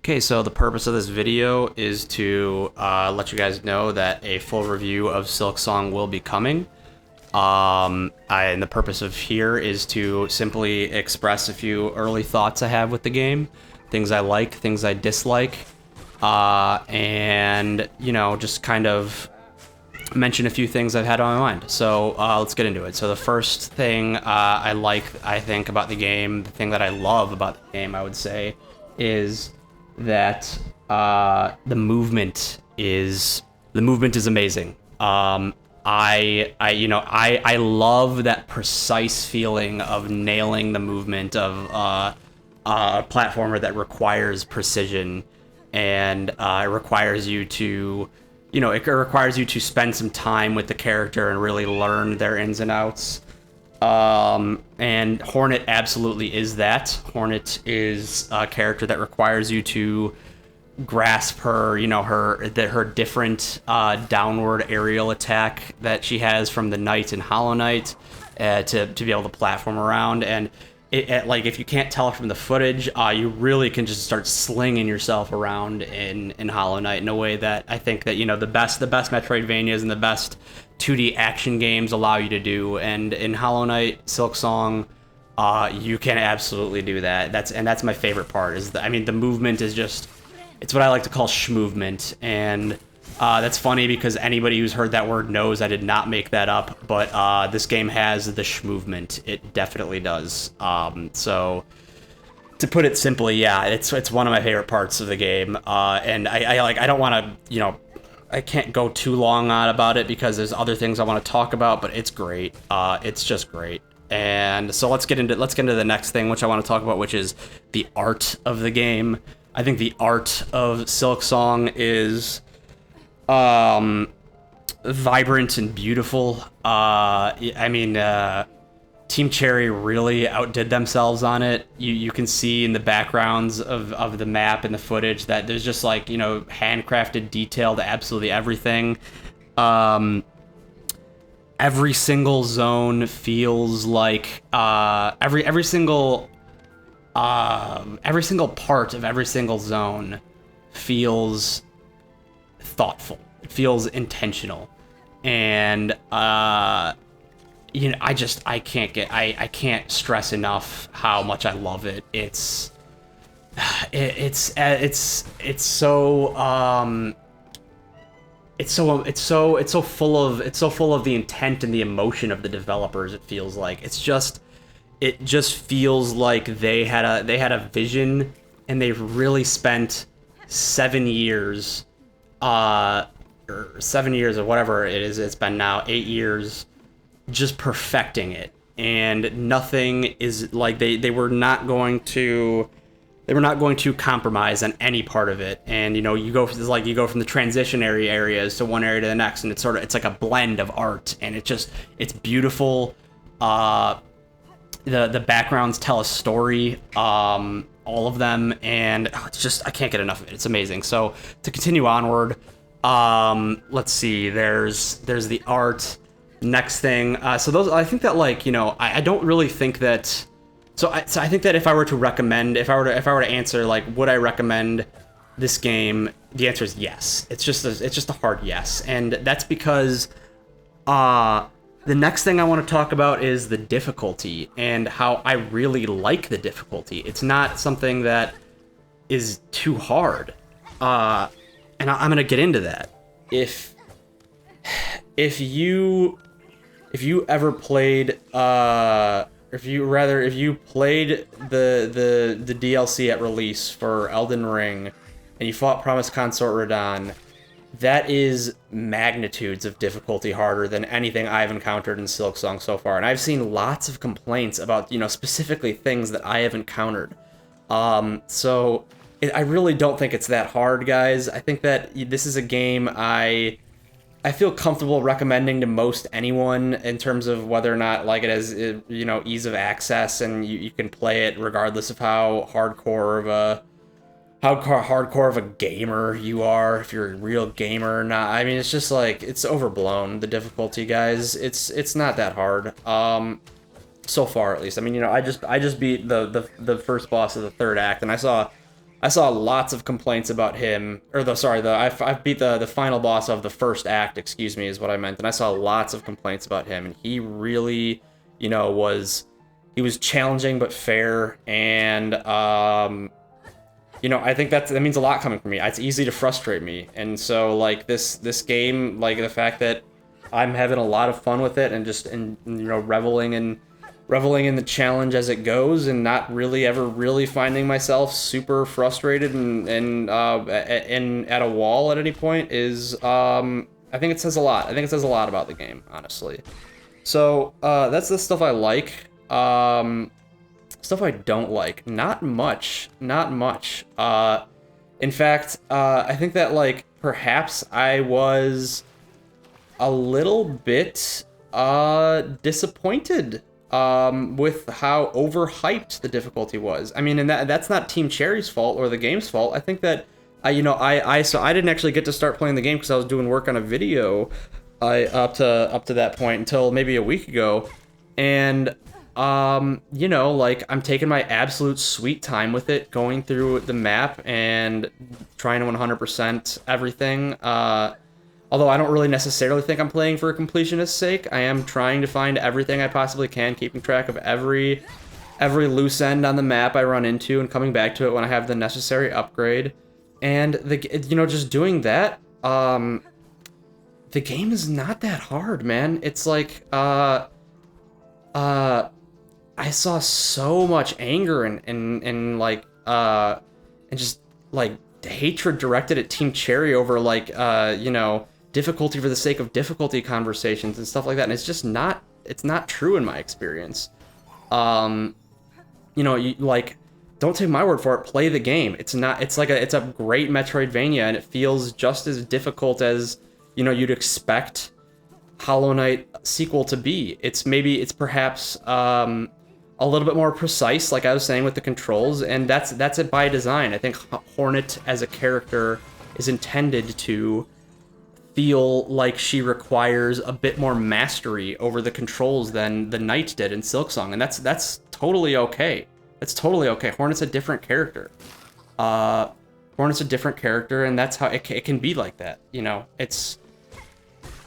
Okay, so the purpose of this video is to let you guys know that a full review of Silksong will be coming. And the purpose of here is to simply express a few early thoughts I have with the game, things I like, things I dislike, and, you know, just kind of mention a few things I've had on my mind. So let's get into it. So the first thing I think, about the game, the thing that I love about the game, I would say, is that the movement is amazing. I love that precise feeling of nailing the movement of a platformer that requires precision, and it requires you to, it requires you to spend some time with the character and really learn their ins and outs. And Hornet absolutely is that. Hornet is a character that requires you to grasp her, her different downward aerial attack that she has from the Knight and Hollow Knight, to be able to platform around. And like, if you can't tell from the footage, you really can just start slinging yourself around in Hollow Knight in a way that I think that, the best Metroidvanias and the best 2D action games allow you to do. And in Hollow Knight, Silksong, you can absolutely do that. That's my favorite part. The movement is just, it's what I like to call schmovement. And that's funny because anybody who's heard that word knows I did not make that up, but this game has the schmovement. It definitely does. So to put it simply, yeah, it's one of my favorite parts of the game. And I don't want to, I can't go too long on about it because there's other things I want to talk about, but it's great. It's just great. And so let's get into the next thing, which I want to talk about, which is the art of the game. I think the art of Silksong is vibrant and beautiful. Team Cherry really outdid themselves on it. You can see in the backgrounds of the map and the footage that there's just, like, handcrafted detail to absolutely everything. Every single zone feels like every single part of every single zone feels thoughtful. It feels intentional. And I can't stress enough how much I love it. It's so full of the intent and the emotion of the developers. It feels like it just feels like they had a vision, and they've really spent 7 years, or 7 years or whatever it is. It's been now 8 years, just perfecting it. And nothing is like, they were not going to compromise on any part of it. And you go from the transitionary areas to one area to the next, and it's like a blend of art, and it's beautiful. The backgrounds tell a story, all of them, and I can't get enough of it. It's amazing. So to continue onward, let's see, there's the art. Next thing, so those, I think that, like, I don't really think that, so I think that if I were to answer, like, would I recommend this game, the answer is yes. It's just a hard yes. And that's because the next thing I want to talk about is the difficulty, and how I really like the difficulty. It's not something that is too hard, and I'm gonna get into that. If you ever played, if you played the DLC at release for Elden Ring, and you fought Promised Consort Radahn, that is magnitudes of difficulty harder than anything I've encountered in Silksong so far. And I've seen lots of complaints about, specifically things that I have encountered. So I really don't think it's that hard, guys. I think that this is a game I feel comfortable recommending to most anyone, in terms of whether or not, like, it has, ease of access, and you can play it regardless of how hardcore of a gamer you are, if you're a real gamer or not. I mean, it's just like, it's overblown, the difficulty, guys. It's not that hard. So far, at least. I mean, I just beat the first boss of the third act, and I saw I saw lots of complaints about him, or I beat the final boss of the first act, excuse me, is what I meant, and I saw lots of complaints about him, and he really, he was challenging but fair, and I think that means a lot coming from me. It's easy to frustrate me, and so like this game, like the fact that I'm having a lot of fun with it and reveling in the challenge as it goes, and not really ever really finding myself super frustrated and at a wall at any point is I think it says a lot. I think it says a lot about the game, honestly. So that's the stuff I like. Stuff I don't like, not much. In fact, I think that like perhaps I was a little bit disappointed with how overhyped the difficulty was. I mean, and that's not Team Cherry's fault or the game's fault. I think that I didn't actually get to start playing the game because I was doing work on a video up to that point until maybe a week ago, and like I'm taking my absolute sweet time with it, going through the map and trying to 100% everything. Although I don't really necessarily think I'm playing for a completionist's sake, I am trying to find everything I possibly can, keeping track of every loose end on the map I run into and coming back to it when I have the necessary upgrade. And just doing that, the game is not that hard, man. It's like, I saw so much anger and just like hatred directed at Team Cherry over like difficulty for the sake of difficulty conversations and stuff like that, and it's just not true in my experience. Don't take my word for it, play the game. It's a great Metroidvania, and it feels just as difficult as you'd expect Hollow Knight sequel to be. It's perhaps a little bit more precise, like I was saying, with the controls, and that's it by design. I think Hornet as a character is intended to feel like she requires a bit more mastery over the controls than the Knight did in Silksong, and that's totally okay. It's totally okay. Hornet's a different character. Hornet's a different character, and that's how it can be like that.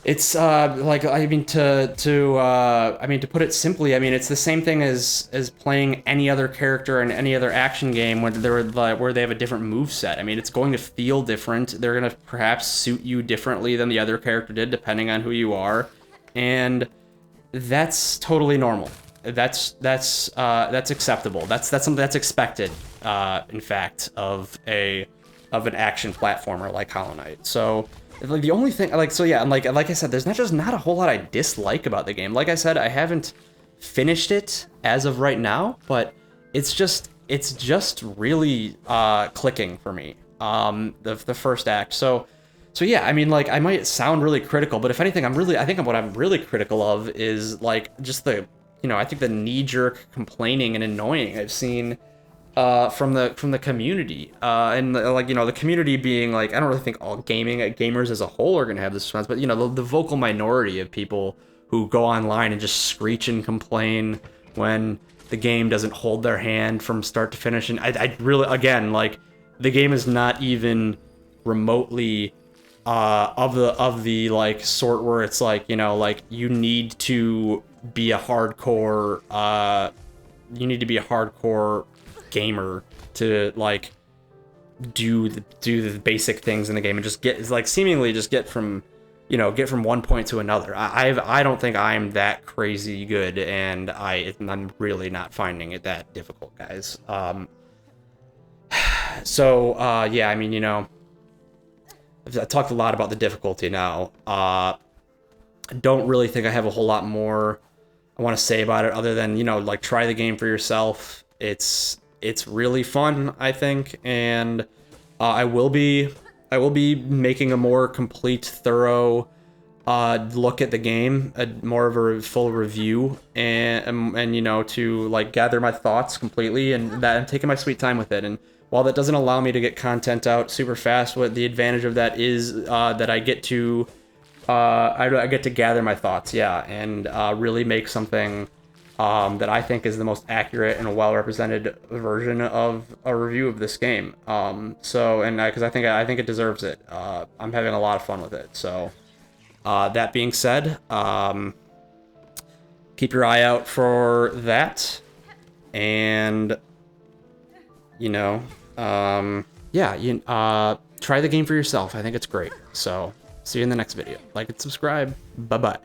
It's like, I mean, to put it simply, I mean, it's the same thing as playing any other character in any other action game where they have a different moveset. I mean, it's going to feel different. They're going to perhaps suit you differently than the other character did, depending on who you are, and that's totally normal. That's acceptable. That's something that's expected, in fact, of an action platformer like Hollow Knight. So, like, the only thing, like I said, there's not a whole lot I dislike about the game. Like I said, I haven't finished it as of right now, but it's just really clicking for me. The first act. So yeah, I mean, like, I might sound really critical, but if anything, I think what I'm really critical of is like just I think the knee-jerk complaining and annoying I've seen from the community, and the community being like, I don't really think all gamers as a whole are gonna have this response, but the vocal minority of people who go online and just screech and complain when the game doesn't hold their hand from start to finish. And I really, again, like, the game is not even remotely of the like sort where it's like, like, you need to be a hardcore gamer to like do the basic things in the game and just seemingly get from one point to another. I don't think I'm that crazy good, and I'm really not finding it that difficult, guys. Yeah, I mean, I talked a lot about the difficulty now. I don't really think I have a whole lot more I want to say about it other than, like, try the game for yourself. It's really fun, I think, and I will be making a more complete, thorough look at the game, more of a full review, and to like gather my thoughts completely, and that I'm taking my sweet time with it. And while that doesn't allow me to get content out super fast, what the advantage of that is that I get to gather my thoughts, yeah, and really make something that I think is the most accurate and well-represented version of a review of this game. So, and because I think it deserves it. I'm having a lot of fun with it. So, that being said, keep your eye out for that, and you know, yeah, try the game for yourself. I think it's great. So, see you in the next video. Like and subscribe. Bye bye.